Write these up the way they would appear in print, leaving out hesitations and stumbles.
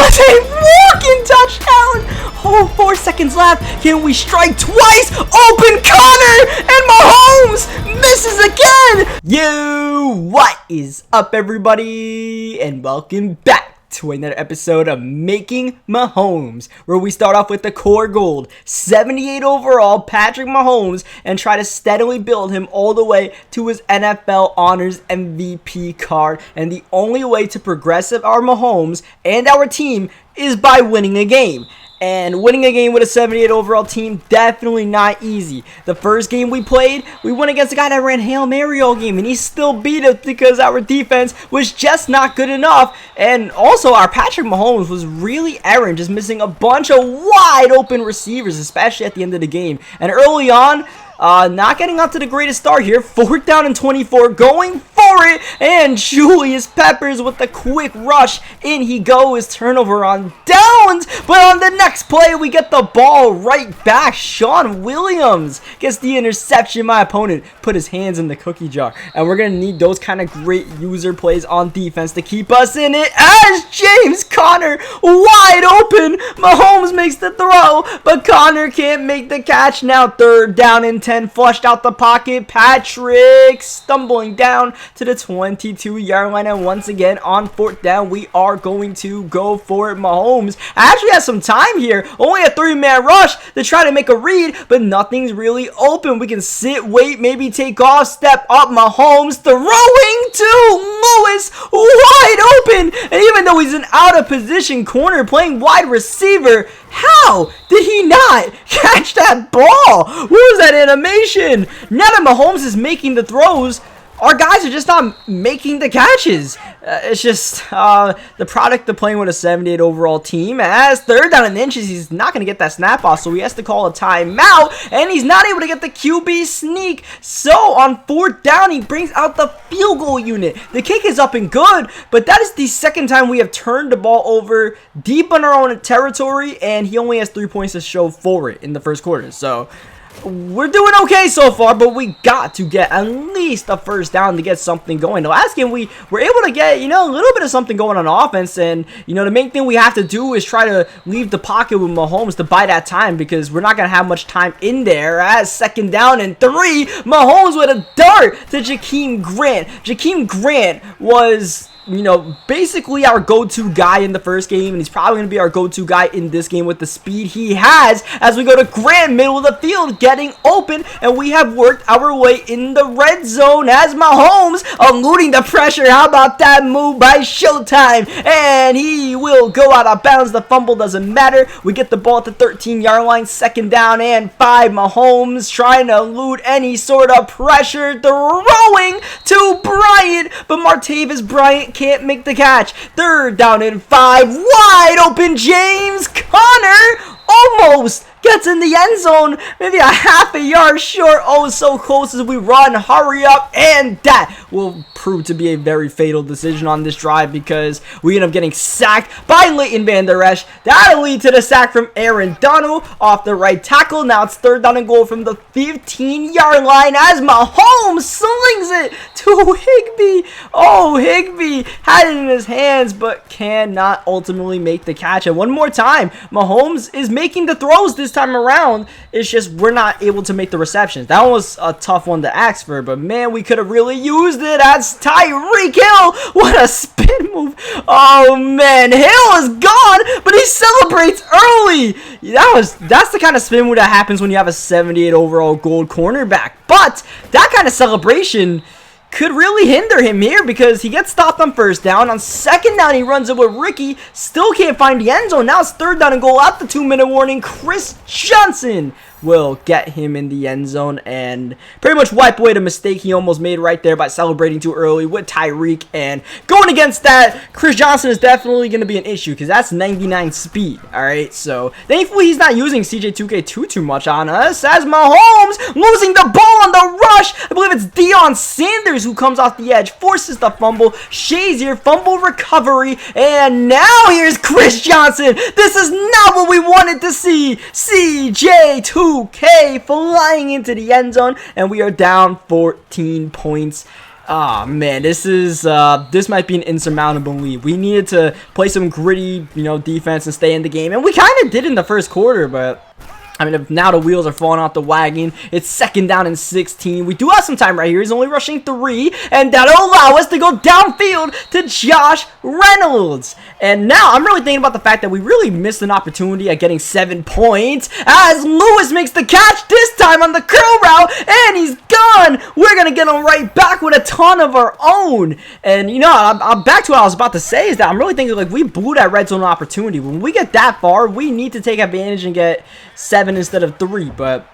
was a walking touchdown. Oh, 4 seconds left. Can we strike twice? Open Connor, and Mahomes misses again. What is up, everybody, and welcome back to another episode of Making Mahomes, where we start off with the core gold, 78 overall Patrick Mahomes, and try to steadily build him all the way to his NFL Honors MVP card. And the only way to progress our Mahomes and our team is by winning a game. And winning a game with a 78 overall team, definitely not easy. The first game we played, we went against a guy that ran Hail Mary all game, and he still beat us because our defense was just not good enough. And also, our Patrick Mahomes was really errant, just missing a bunch of wide open receivers, especially at the end of the game. And early on, not getting off to the greatest start here. 4th down and 24, going for it, and Julius Peppers with the quick rush. In he goes, turnover on downs, but on the next play, we get the ball right back. Sean Williams gets the interception. My opponent put his hands in the cookie jar, and we're going to need those kind of great user plays on defense to keep us in it, as James Conner wide open. Mahomes makes the throw, but Conner can't make the catch. Now 3rd down and 10, flushed out the pocket. Patrick stumbling down to the 22-yard line, and once again on 4th down, we are going to go for it. Mahomes actually has some time here, only a 3-man rush to try to make a read, but nothing's really open. We can sit, wait, maybe take off, step up. Mahomes throwing to Lewis, wide open, and even though he's an out of position corner playing wide receiver, how did he not catch that ball? What was that animation? Now that Mahomes is making the throws, our guys are just not making the catches. It's just the product of playing with a 78 overall team. As 3rd down and inches, he's not going to get that snap off, so he has to call a timeout, and he's not able to get the QB sneak. So on 4th down, he brings out the field goal unit. The kick is up and good, but that is the 2nd time we have turned the ball over deep on our own territory, and he only has 3 points to show for it in the first quarter. So we're doing okay so far, but we got to get at least a 1st down to get something going. The last game, we were able to get, a little bit of something going on offense, and, the main thing we have to do is try to leave the pocket with Mahomes to buy that time, because we're not going to have much time in there. As 2nd down and 3, Mahomes with a dart to Jakeem Grant. Jakeem Grant was, basically our go-to guy in the first game, and he's probably going to be our go-to guy in this game with the speed he has, as we go to Grant, middle of the field, getting open, and we have worked our way in the red zone as Mahomes eluding the pressure. How about that move by Showtime? And he will go out of bounds. The fumble doesn't matter. We get the ball at the 13-yard line, 2nd down and 5. Mahomes trying to elude any sort of pressure, throwing to Bryant, but Martavis Bryant can't make the catch. 3rd down and 5, wide open. James Conner almost gets in the end zone, maybe a half a yard short. Oh, so close as we run. Hurry up, and that will prove to be a very fatal decision on this drive, because we end up getting sacked by Leighton Vander Esch. That'll lead to the sack from Aaron Donald off the right tackle. Now it's 3rd down and goal from the 15-yard line as Mahomes slings it to Higbee. Oh, Higbee had it in his hands, but cannot ultimately make the catch. And one more time, Mahomes is making the throws this time around. It's just we're not able to make the receptions. That was a tough one to ask for, but man, we could have really used it. As Tyreek Hill, what a spin move. Oh man, Hill is gone, but he celebrates early. That's the kind of spin move that happens when you have a 78 overall gold cornerback. But that kind of celebration could really hinder him here, because he gets stopped on 1st down. On 2nd down, he runs it with Ricky. Still can't find the end zone. Now it's 3rd down and goal at the 2-minute warning. Chris Johnson will get him in the end zone and pretty much wipe away the mistake he almost made right there by celebrating too early with Tyreek. And going against that, Chris Johnson is definitely going to be an issue, because that's 99 speed. All right, so thankfully he's not using CJ2K too much on us, as Mahomes losing the ball on the rush. I believe it's Deion Sanders who comes off the edge, forces the fumble. Shazier, fumble recovery, and now here's Chris Johnson. This is not what we wanted to see. CJ2K flying into the end zone, and we are down 14 points. Oh man, this might be an insurmountable lead. We needed to play some gritty, defense and stay in the game, and we kind of did in the first quarter, but I mean, if now the wheels are falling off the wagon. It's 2nd down and 16. We do have some time right here. He's only rushing 3, and that'll allow us to go downfield to Josh Reynolds. And now I'm really thinking about the fact that we really missed an opportunity at getting 7 points as Lewis makes the catch this time on the curl route, and he's gone. We're going to get him right back with a ton of our own. And, I'm back to what I was about to say is that I'm really thinking, like, we blew that red zone opportunity. When we get that far, we need to take advantage and get 7 instead of 3, but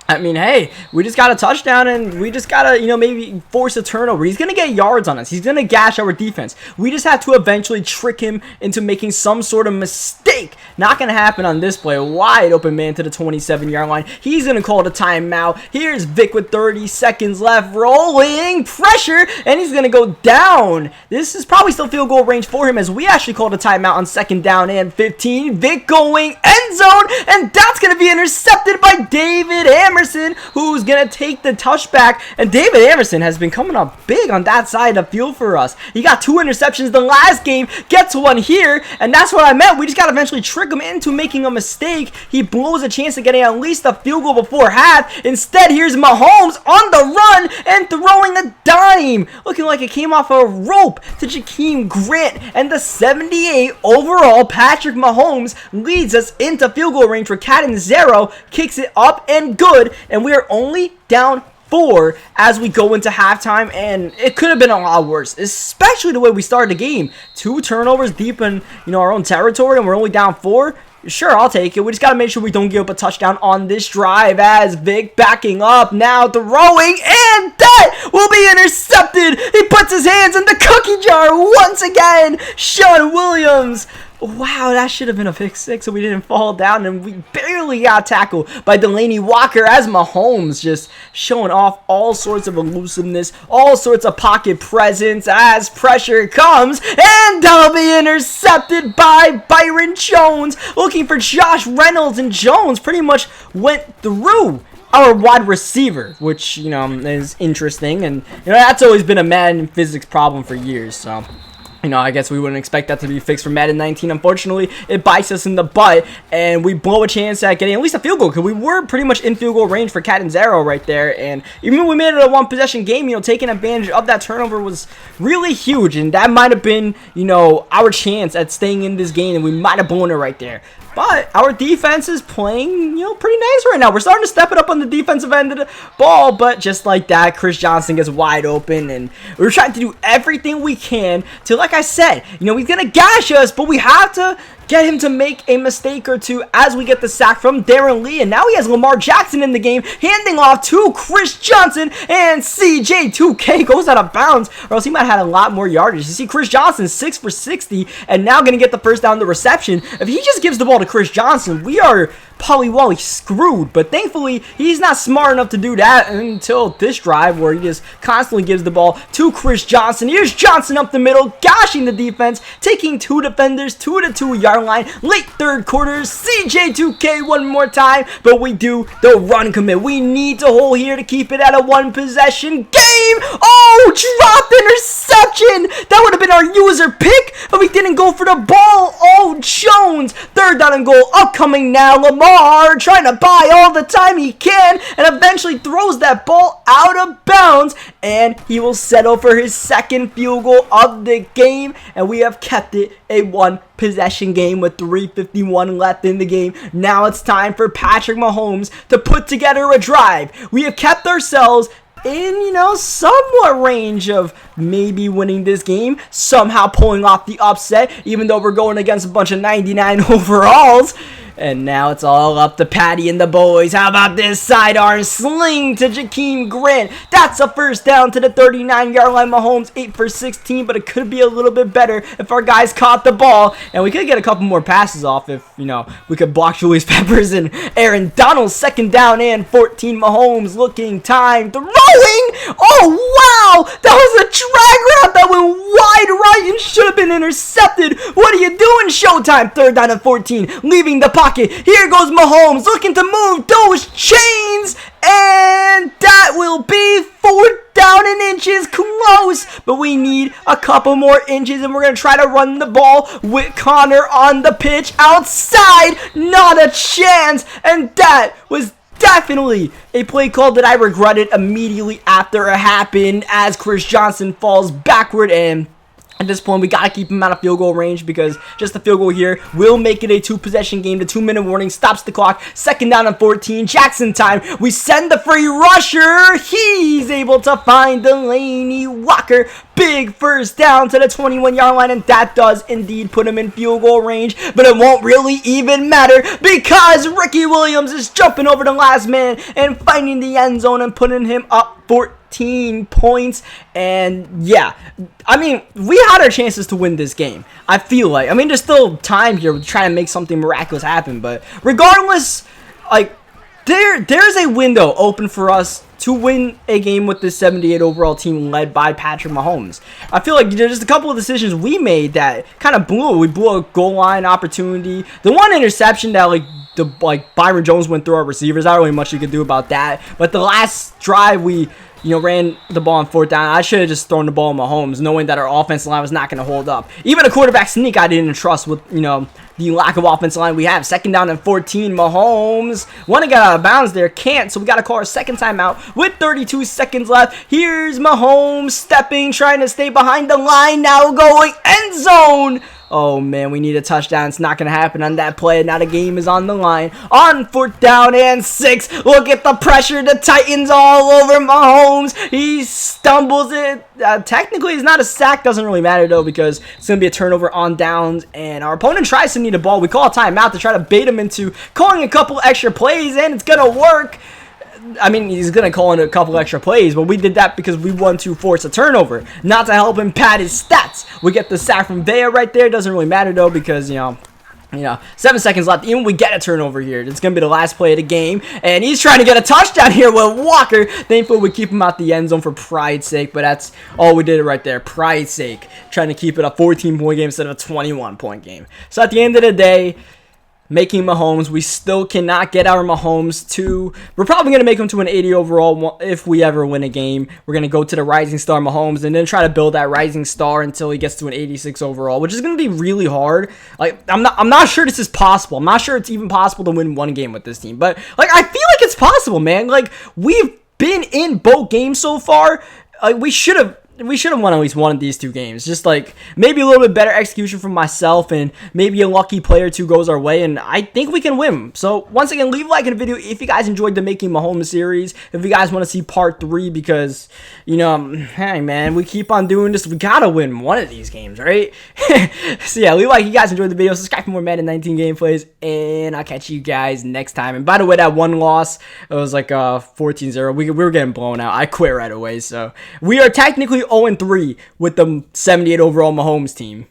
I mean, hey, we just got a touchdown and we just gotta, maybe force a turnover. He's gonna get yards on us. He's gonna gash our defense. We just have to eventually trick him into making some sort of mistake. Not gonna happen on this play. Wide open man to the 27-yard line. He's gonna call it a timeout. Here's Vic with 30 seconds left. Rolling pressure, and he's gonna go down. This is probably still field goal range for him as we actually called a timeout on 2nd down and 15. Vic going end zone, and that's gonna be intercepted by David Emerson, who's gonna take the touchback. And David Emerson has been coming up big on that side of the field for us. He got 2 interceptions the last game, gets 1 here, and that's what I meant. We just gotta eventually trick him into making a mistake. He blows a chance of getting at least a field goal before half. Instead, here's Mahomes on the run and throwing a dime, looking like it came off a rope to Jakeem Grant. And the 78 overall Patrick Mahomes leads us into field goal range for Catanzaro, kicks it up and good. And we are only down 4 as we go into halftime, and it could have been a lot worse, especially the way we started the game. 2 turnovers deep in our own territory, and we're only down 4. Sure, I'll take it. We just got to make sure we don't give up a touchdown on this drive as Vic backing up, now throwing, and that will be intercepted. He puts his hands in the cookie jar once again. Sean Williams. Wow, that should have been a pick 6 so we didn't fall down, and we barely got tackled by Delaney Walker as Mahomes just showing off all sorts of elusiveness, all sorts of pocket presence as pressure comes, and that'll be intercepted by Byron Jones, looking for Josh Reynolds, and Jones pretty much went through our wide receiver, which, is interesting, and, that's always been a Madden physics problem for years, so I guess we wouldn't expect that to be fixed for Madden 19. Unfortunately, it bites us in the butt, and we blow a chance at getting at least a field goal, because we were pretty much in field goal range for Catanzaro right there, and even when we made it a 1-possession game, taking advantage of that turnover was really huge, and that might have been, our chance at staying in this game, and we might have blown it right there. But our defense is playing, pretty nice right now. We're starting to step it up on the defensive end of the ball, but just like that, Chris Johnson gets wide open, and we're trying to do everything we can to, like I said, he's going to gash us, but we have to get him to make a mistake or two as we get the sack from Darren Lee. And now he has Lamar Jackson in the game, handing off to Chris Johnson, and CJ2K goes out of bounds, or else he might have had a lot more yardage. You see Chris Johnson 6 for 60, and now going to get the first down the reception. If he just gives the ball to Chris Johnson, we are Polly screwed, but thankfully he's not smart enough to do that until this drive where he just constantly gives the ball to Chris Johnson. Here's Johnson up the middle, gashing the defense, taking 2 defenders to the 2-yard line. Late 3rd quarter, CJ2K one more time, but we do the run commit. We need to hold here to keep it at a 1-possession game. Oh, dropped interception. That would have been our user pick, but we didn't go for the ball. Oh, Jones, 3rd down and goal upcoming now. Lamar trying to buy all the time he can, and eventually throws that ball out of bounds, and he will settle for his 2nd field goal of the game, and we have kept it a 1-possession game with 3:51 left in the game. Now it's time for Patrick Mahomes to put together a drive. We have kept ourselves in, somewhat range of maybe winning this game, somehow pulling off the upset, even though we're going against a bunch of 99 overalls. And now it's all up to Patty and the boys. How about this sidearm sling to Jakeem Grant? That's a first down to the 39-yard line. Mahomes 8 for 16, but it could be a little bit better if our guys caught the ball. And we could get a couple more passes off if, we could block Julius Peppers and Aaron Donald. 2nd down and 14. Mahomes looking time. Throwing. Oh, wow. That was a drag route that went wide right and should have been intercepted. What are you doing, Showtime? 3rd down and 14. Leaving the pocket pocket. Here goes Mahomes looking to move those chains. And that will be 4th down and inches, close, but we need a couple more inches, and we're going to try to run the ball with Connor on the pitch outside. Not a chance, and that was definitely a play call that I regretted immediately after it happened, as Chris Johnson falls backward, and at this point, we got to keep him out of field goal range, because just the field goal here will make it a 2-possession game. The 2-minute warning stops the clock. 2nd down and 14. Jackson time. We send the free rusher. He's able to find Delaney Walker. Big 1st down to the 21-yard line, and that does indeed put him in field goal range, but it won't really even matter because Ricky Williams is jumping over the last man and finding the end zone and putting him up 14 points. And yeah, I mean, we had our chances to win this game. I feel like, I mean, there's still time here to try to make something miraculous happen, but regardless, like, there's a window open for us to win a game with this 78 overall team led by Patrick Mahomes. I feel like there's just a couple of decisions we made that kind of blew. We blew a goal line opportunity. The one interception that Byron Jones went through our receivers. Not really much you could do about that. But the last drive we ran the ball on 4th down. I should have just thrown the ball at Mahomes, knowing that our offensive line was not going to hold up. Even a quarterback sneak I didn't trust with, the lack of offensive line we have. 2nd down and 14. Mahomes want to get out of bounds there. Can't, so we got to call our 2nd timeout with 32 seconds left. Here's Mahomes stepping, trying to stay behind the line. Now going end zone. Oh, man, we need a touchdown. It's not going to happen on that play. Now the game is on the line. On 4th down and 6. Look at the pressure. The Titans all over Mahomes. He stumbles it. Technically, it's not a sack. Doesn't really matter, though, because it's going to be a turnover on downs. And our opponent tries to need a ball. We call a timeout to try to bait him into calling a couple extra plays, and it's going to work. I mean, he's going to call in a couple extra plays, but we did that because we want to force a turnover, not to help him pad his stats. We get the sack from Vea right there. Doesn't really matter, though, because, 7 seconds left. Even we get a turnover here. It's going to be the last play of the game, and he's trying to get a touchdown here with Walker. Thankfully, we keep him out the end zone for pride's sake, but that's all we did right there. Pride's sake. Trying to keep it a 14-point game instead of a 21-point game. So at the end of the day, making Mahomes, we still cannot get our Mahomes to, we're probably going to make him to an 80 overall if we ever win a game. We're going to go to the Rising Star Mahomes and then try to build that Rising Star until he gets to an 86 overall, which is going to be really hard. Like, I'm not sure this is possible. I'm not sure it's even possible to win one game with this team, but like, I feel like it's possible, man. Like, we've been in both games so far. Like, we should have won at least one of these 2 games. Just like maybe a little bit better execution from myself, and maybe a lucky play or 2 goes our way, and I think we can win. So once again, leave a like in the video if you guys enjoyed the Making Mahomes series. If you guys want to see part 3, because hey man, we keep on doing this. We gotta win one of these games, right? So yeah, leave a like if you guys enjoyed the video. Subscribe for more Madden 19 gameplays, and I'll catch you guys next time. And by the way, that one loss, it was like 14-0. We were getting blown out. I quit right away. So we are technically 0-3 with the 78 overall Mahomes team.